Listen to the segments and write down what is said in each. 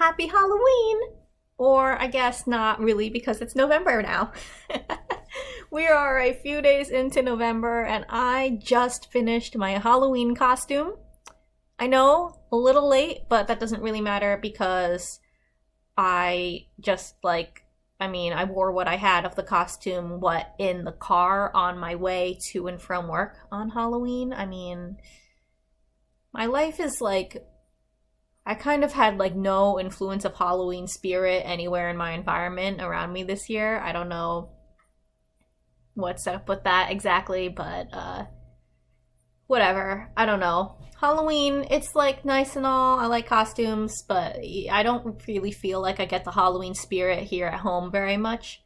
Happy Halloween! Or I guess not really because it's November now. We are a few days into November and I just finished my Halloween costume. I know, a little late, but that doesn't really matter because I just I wore what I had of the costume, in the car on my way to and from work on Halloween. My life is I kind of had no influence of Halloween spirit anywhere in my environment around me this year. I don't know what's up with that exactly, but whatever. I don't know. Halloween, it's nice and all. I like costumes, but I don't really feel like I get the Halloween spirit here at home very much.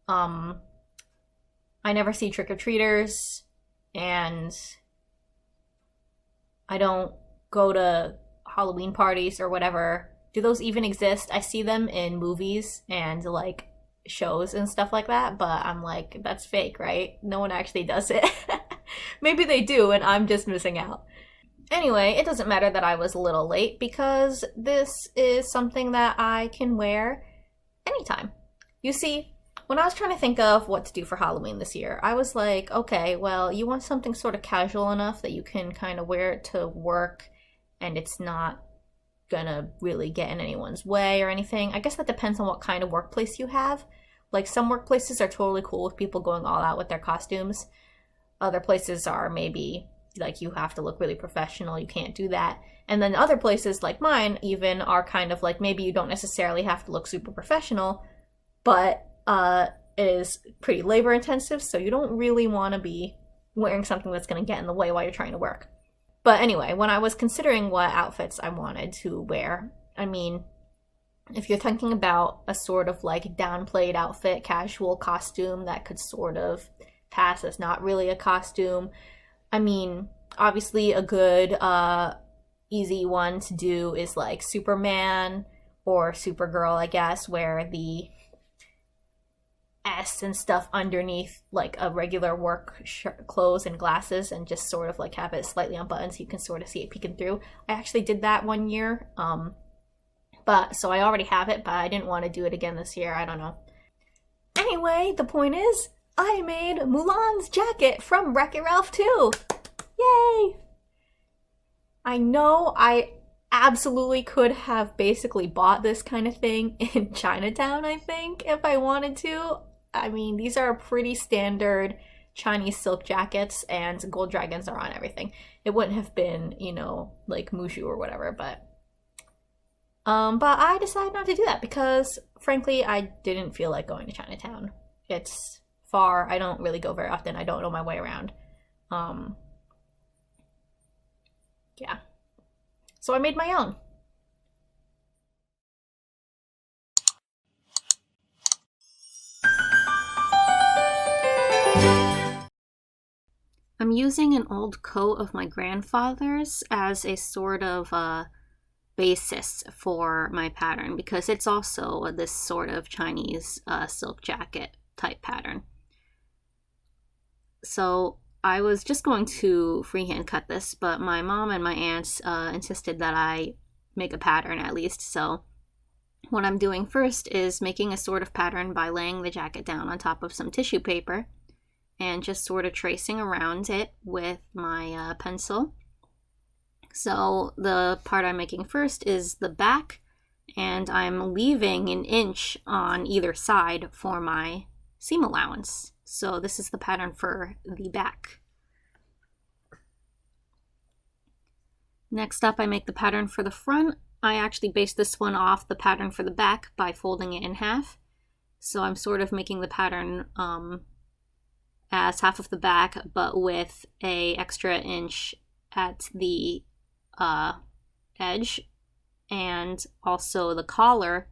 Um I never see trick-or-treaters, and I don't go to Halloween parties or whatever. Do those even exist? I see them in movies and shows and stuff like that, but I'm like, that's fake, right? No one actually does it. Maybe they do, and I'm just missing out. Anyway, it doesn't matter that I was a little late because this is something that I can wear anytime. You see, when I was trying to think of what to do for Halloween this year, I was like, okay, well, you want something sort of casual enough that you can kind of wear it to work and it's not gonna really get in anyone's way or anything. I guess that depends on what kind of workplace you have. Some workplaces are totally cool with people going all out with their costumes. Other places are maybe you have to look really professional, you can't do that. And then other places like mine even are kind of maybe you don't necessarily have to look super professional, but it is pretty labor intensive, so you don't really want to be wearing something that's going to get in the way while you're trying to work. But anyway, when I was considering what outfits I wanted to wear, if you're thinking about a sort of downplayed outfit, casual costume that could sort of pass as not really a costume, obviously a good easy one to do is Superman or Supergirl, I guess, where the S and stuff underneath a regular work clothes and glasses, and just sort of have it slightly unbuttoned so you can sort of see it peeking through. I actually did that one year, but so I already have it, but I didn't want to do it again this year. I don't know. Anyway, the point is, I made Mulan's jacket from Wreck-It Ralph 2. Yay! I know I absolutely could have basically bought this kind of thing in Chinatown, I think, if I wanted to. These are pretty standard Chinese silk jackets, and gold dragons are on everything. It wouldn't have been, Mushu or whatever, but I decided not to do that because, frankly, I didn't feel like going to Chinatown. It's far. I don't really go very often. I don't know my way around. Yeah. So I made my own. I'm using an old coat of my grandfather's as a sort of basis for my pattern because it's also this sort of Chinese silk jacket type pattern. So I was just going to freehand cut this, but my mom and my aunts insisted that I make a pattern at least. So what I'm doing first is making a sort of pattern by laying the jacket down on top of some tissue paper and just sort of tracing around it with my pencil. So the part I'm making first is the back, and I'm leaving an inch on either side for my seam allowance. So this is the pattern for the back. Next up, I make the pattern for the front. I actually based this one off the pattern for the back by folding it in half. So I'm sort of making the pattern as half of the back, but with a extra inch at the edge, and also the collar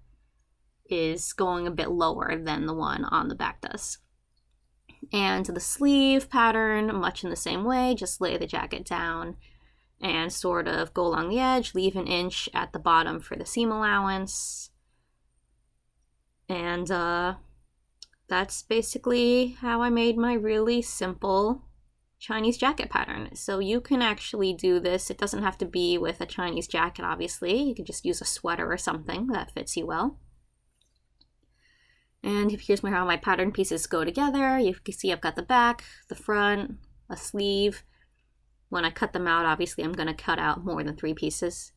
is going a bit lower than the one on the back does. And the sleeve pattern, much in the same way, just lay the jacket down and sort of go along the edge, leave an inch at the bottom for the seam allowance. And that's basically how I made my really simple Chinese jacket pattern. So you can actually do this. It doesn't have to be with a Chinese jacket, obviously. You can just use a sweater or something that fits you well. And here's how my pattern pieces go together. You can see I've got the back, the front, a sleeve. When I cut them out, obviously I'm going to cut out more than 3 pieces.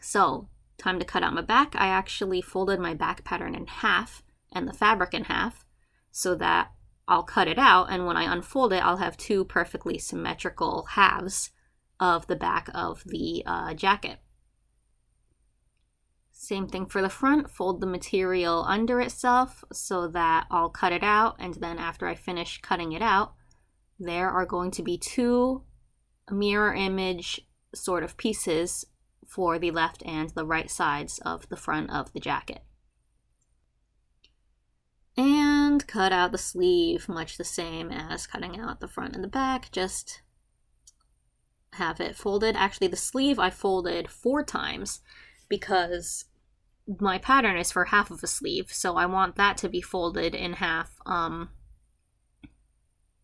So, time to cut out my back. I actually folded my back pattern in half and the fabric in half so that I'll cut it out, and when I unfold it, I'll have 2 perfectly symmetrical halves of the back of the jacket. Same thing for the front. Fold the material under itself so that I'll cut it out, and then after I finish cutting it out, there are going to be 2 mirror image sort of pieces for the left and the right sides of the front of the jacket. And cut out the sleeve, much the same as cutting out the front and the back, just have it folded. Actually, the sleeve I folded 4 times because my pattern is for half of a sleeve, so I want that to be folded in half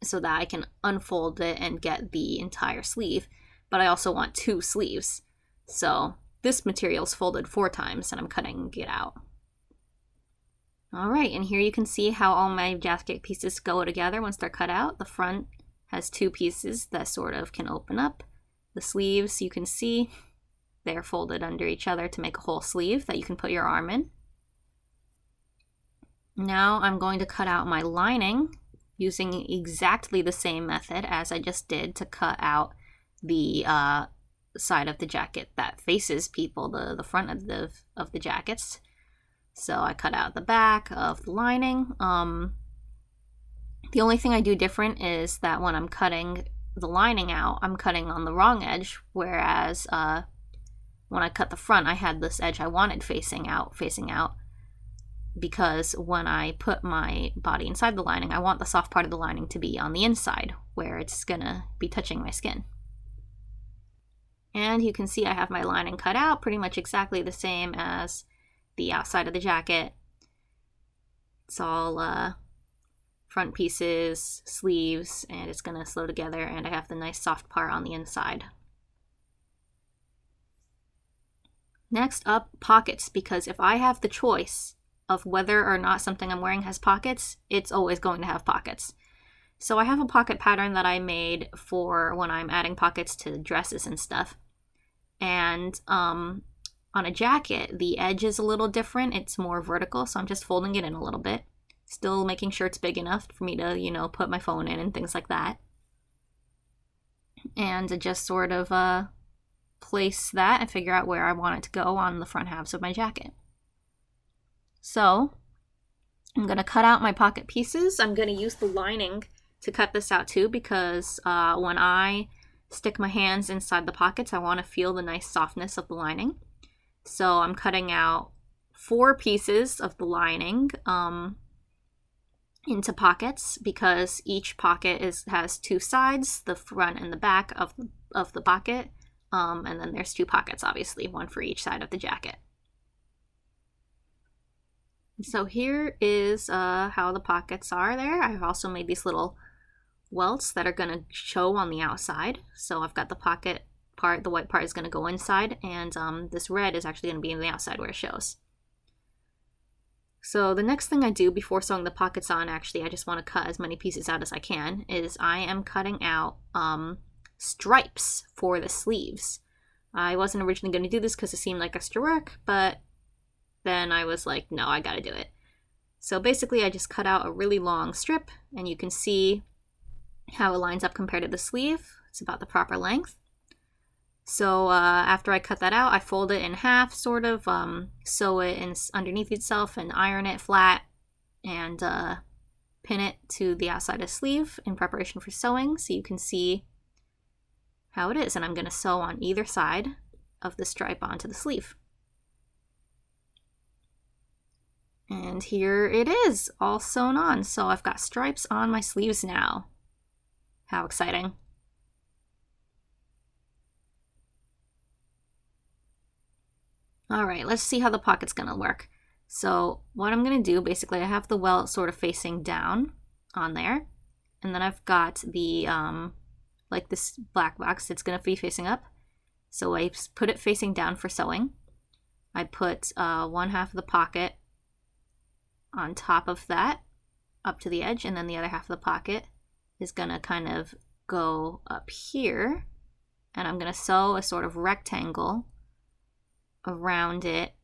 so that I can unfold it and get the entire sleeve, but I also want 2 sleeves. So this material is folded 4 times and I'm cutting it out. Alright, and here you can see how all my jacket pieces go together once they're cut out. The front has 2 pieces that sort of can open up. The sleeves, you can see, they're folded under each other to make a whole sleeve that you can put your arm in. Now I'm going to cut out my lining using exactly the same method as I just did to cut out the side of the jacket that faces people, the front of the jackets. So I cut out the back of the lining. The only thing I do different is that when I'm cutting the lining out, I'm cutting on the wrong edge, whereas when I cut the front, I had this edge I wanted facing out, because when I put my body inside the lining, I want the soft part of the lining to be on the inside, where it's gonna be touching my skin. And you can see I have my lining cut out pretty much exactly the same as the outside of the jacket. It's all front pieces, sleeves, and it's gonna sew together, and I have the nice soft part on the inside. Next up, pockets, because if I have the choice of whether or not something I'm wearing has pockets, it's always going to have pockets. So I have a pocket pattern that I made for when I'm adding pockets to dresses and stuff. And on a jacket, the edge is a little different. It's more vertical, so I'm just folding it in a little bit. Still making sure it's big enough for me to, you know, put my phone in and things like that. And to just sort of place that and figure out where I want it to go on the front halves of my jacket. So I'm going to cut out my pocket pieces. I'm going to use the lining to cut this out too, because when I stick my hands inside the pockets, I want to feel the nice softness of the lining. So I'm cutting out 4 pieces of the lining into pockets, because each pocket has 2 sides, the front and the back of the pocket, and then there's 2 pockets, obviously, one for each side of the jacket. So here is how the pockets are there. I've also made these little welts that are going to show on the outside. So I've got the pocket part, the white part is going to go inside, and this red is actually going to be on the outside where it shows. So the next thing I do before sewing the pockets on, actually, I just want to cut as many pieces out as I can, is I am cutting out stripes for the sleeves. I wasn't originally going to do this because it seemed like extra work, but then I was like, no, I gotta do it. So basically I just cut out a really long strip, and you can see how it lines up compared to the sleeve. It's about the proper length. So after I cut that out, I fold it in half, sort of, sew it in underneath itself and iron it flat, and pin it to the outside of the sleeve in preparation for sewing, so you can see how it is. And I'm gonna sew on either side of the stripe onto the sleeve. And here it is, all sewn on. So I've got stripes on my sleeves now. How exciting. All right, let's see how the pocket's gonna work. So what I'm gonna do, basically, I have the welt sort of facing down on there. And then I've got the, like this black box, it's gonna be facing up. So I put it facing down for sewing. I put 1/2 of the pocket on top of that, up to the edge, and then the other half of the pocket is gonna kind of go up here, and I'm gonna sew a sort of rectangle around it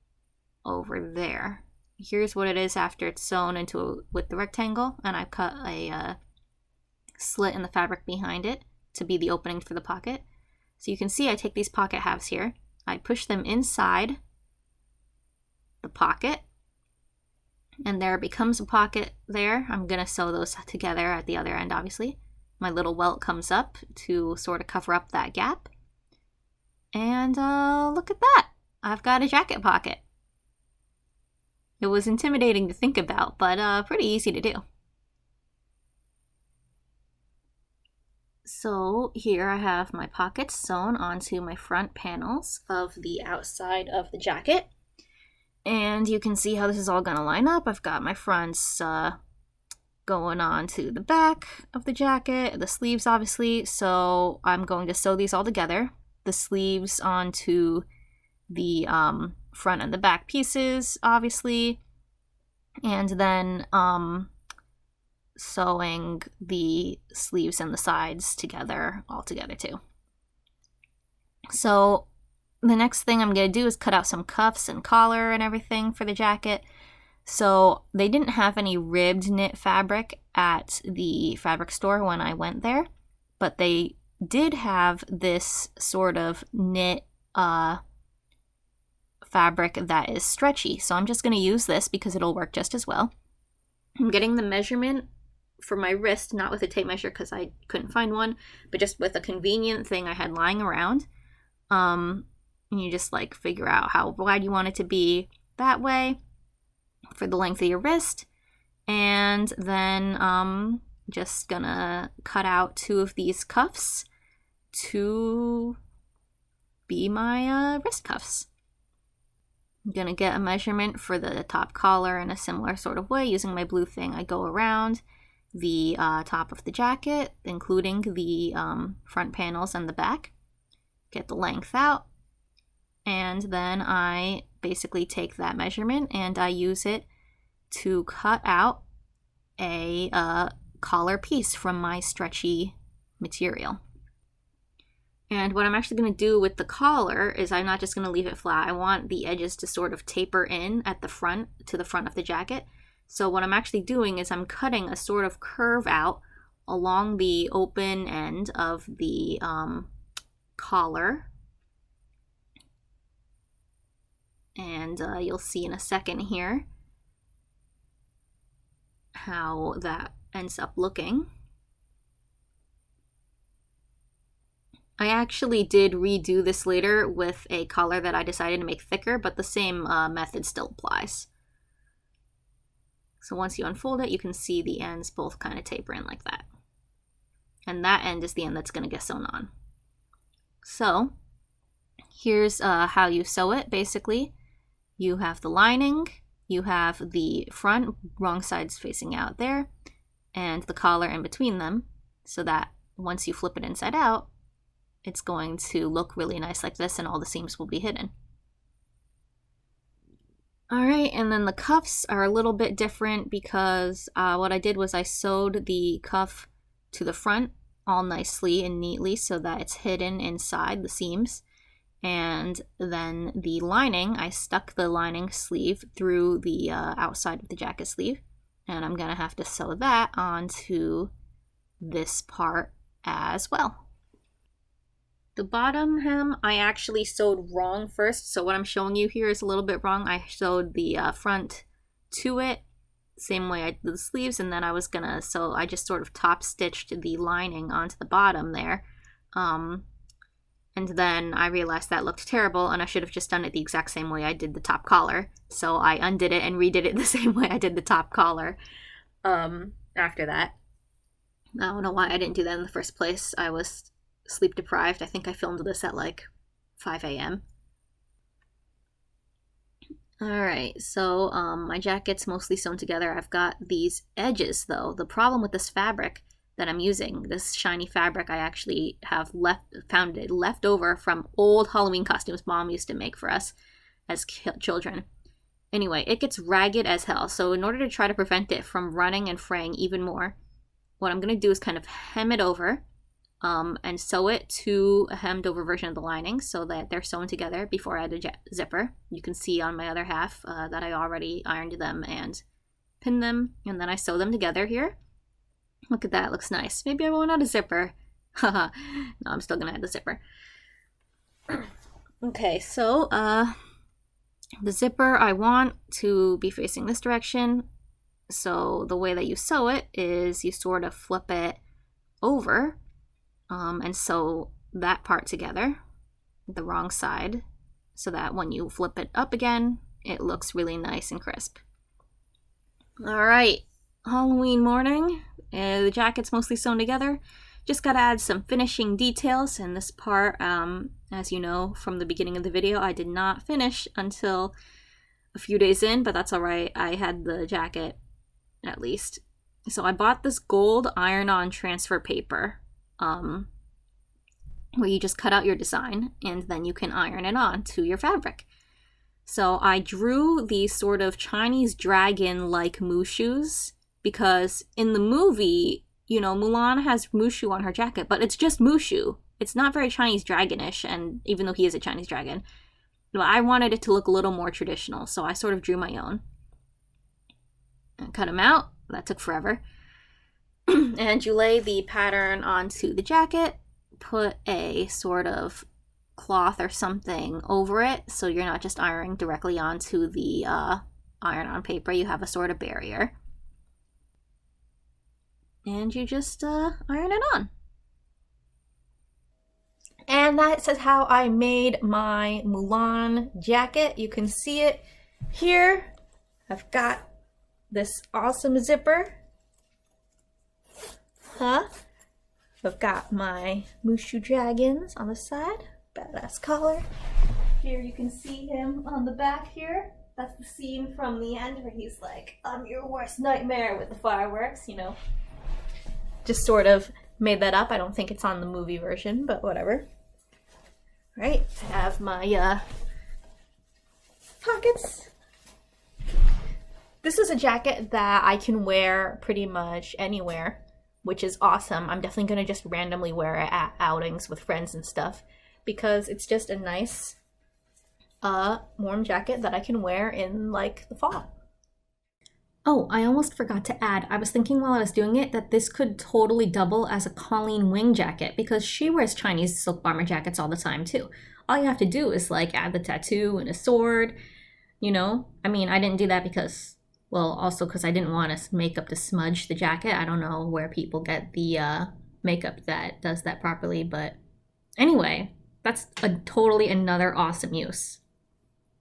over there. Here's what it is after it's sewn into with the rectangle, and I've cut a slit in the fabric behind it to be the opening for the pocket. So you can see I take these pocket halves here, I push them inside the pocket, and there becomes a pocket there. I'm gonna sew those together at the other end, obviously. My little welt comes up to sort of cover up that gap. And look at that! I've got a jacket pocket. It was intimidating to think about, but pretty easy to do. So here I have my pockets sewn onto my front panels of the outside of the jacket. And you can see how this is all gonna line up. I've got my fronts going on to the back of the jacket, the sleeves obviously, so I'm going to sew these all together. The sleeves onto the front and the back pieces, obviously, and then sewing the sleeves and the sides together, all together too. So the next thing I'm going to do is cut out some cuffs and collar and everything for the jacket. So they didn't have any ribbed knit fabric at the fabric store when I went there, but they did have this sort of knit fabric that is stretchy. So I'm just going to use this because it'll work just as well. I'm getting the measurement for my wrist, not with a tape measure because I couldn't find one, but just with a convenient thing I had lying around. And you just like figure out how wide you want it to be that way for the length of your wrist. And then just gonna cut out 2 of these cuffs to be my wrist cuffs. I'm gonna get a measurement for the top collar in a similar sort of way. Using my blue thing, I go around the top of the jacket, including the front panels and the back. Get the length out, and then I basically take that measurement and I use it to cut out a collar piece from my stretchy material. And what I'm actually going to do with the collar is I'm not just going to leave it flat. I want the edges to sort of taper in at the front, to the front of the jacket. So what I'm actually doing is I'm cutting a sort of curve out along the open end of the collar. And you'll see in a second here how that ends up looking. I actually did redo this later with a collar that I decided to make thicker, but the same method still applies. So once you unfold it, you can see the ends both kind of taper in like that. And that end is the end that's going to get sewn on. So here's how you sew it, basically. You have the lining, you have the front, wrong sides facing out there, and the collar in between them, so that once you flip it inside out, it's going to look really nice like this and all the seams will be hidden. Alright, and then the cuffs are a little bit different because what I did was I sewed the cuff to the front all nicely and neatly so that it's hidden inside the seams. And then the lining, I stuck the lining sleeve through the outside of the jacket sleeve. And I'm going to have to sew that onto this part as well. The bottom hem, I actually sewed wrong first. So what I'm showing you here is a little bit wrong. I sewed the front to it, same way I did the sleeves. And then I was going to sew, I just sort of top stitched the lining onto the bottom there. And then I realized that looked terrible and I should have just done it the exact same way I did the top collar. So I undid it and redid it the same way I did the top collar after that. I don't know why I didn't do that in the first place. I was sleep deprived. I think I filmed this at like 5 a.m. Alright, so my jacket's mostly sewn together. I've got these edges though. The problem with this fabric that I'm using. This shiny fabric I actually have found it left over from old Halloween costumes Mom used to make for us as children. Anyway, it gets ragged as hell, so in order to try to prevent it from running and fraying even more, what I'm going to do is kind of hem it over and sew it to a hemmed over version of the lining so that they're sewn together before I add a zipper. You can see on my other half that I already ironed them and pinned them, and then I sew them together here. Look at that, looks nice. Maybe I won't add a zipper. Haha, no, I'm still going to add the zipper. Okay, so the zipper I want to be facing this direction. So the way that you sew it is you sort of flip it over and sew that part together, the wrong side, so that when you flip it up again, it looks really nice and crisp. All right, Halloween morning. The jacket's mostly sewn together. Just gotta add some finishing details, and this part, as you know from the beginning of the video, I did not finish until a few days in, but that's all right. I had the jacket at least. So I bought this gold iron-on transfer paper, where you just cut out your design and then you can iron it on to your fabric. So I drew these sort of Chinese dragon-like Mushu's because in the movie, you know, Mulan has Mushu on her jacket, but it's just Mushu. It's not very Chinese dragonish, and even though he is a Chinese dragon, I wanted it to look a little more traditional, so I sort of drew my own. And cut them out. That took forever. And you lay the pattern onto the jacket, put a sort of cloth or something over it, so you're not just ironing directly onto the iron-on paper. You have a sort of barrier. And you just iron it on. And that's how I made my Mulan jacket. You can see it here. I've got this awesome zipper. I've got my Mushu dragons on the side. Badass collar. Here you can see him on the back here. That's the scene from the end where he's like, "I'm your worst nightmare," with the fireworks, you know. Just sort of made that up. I don't think it's on the movie version, but whatever. Right, I have my pockets. This is a jacket that I can wear pretty much anywhere, which is awesome. I'm definitely gonna just randomly wear it at outings with friends and stuff because it's just a nice warm jacket that I can wear in like the fall. Oh, I almost forgot to add, I was thinking while I was doing it that this could totally double as a Colleen Wing jacket because she wears Chinese silk bomber jackets all the time too. All you have to do is like add the tattoo and a sword, you know? I mean, I didn't do that because, well, also because I didn't want to makeup to smudge the jacket. I don't know where people get the makeup that does that properly, but anyway, that's totally another awesome use.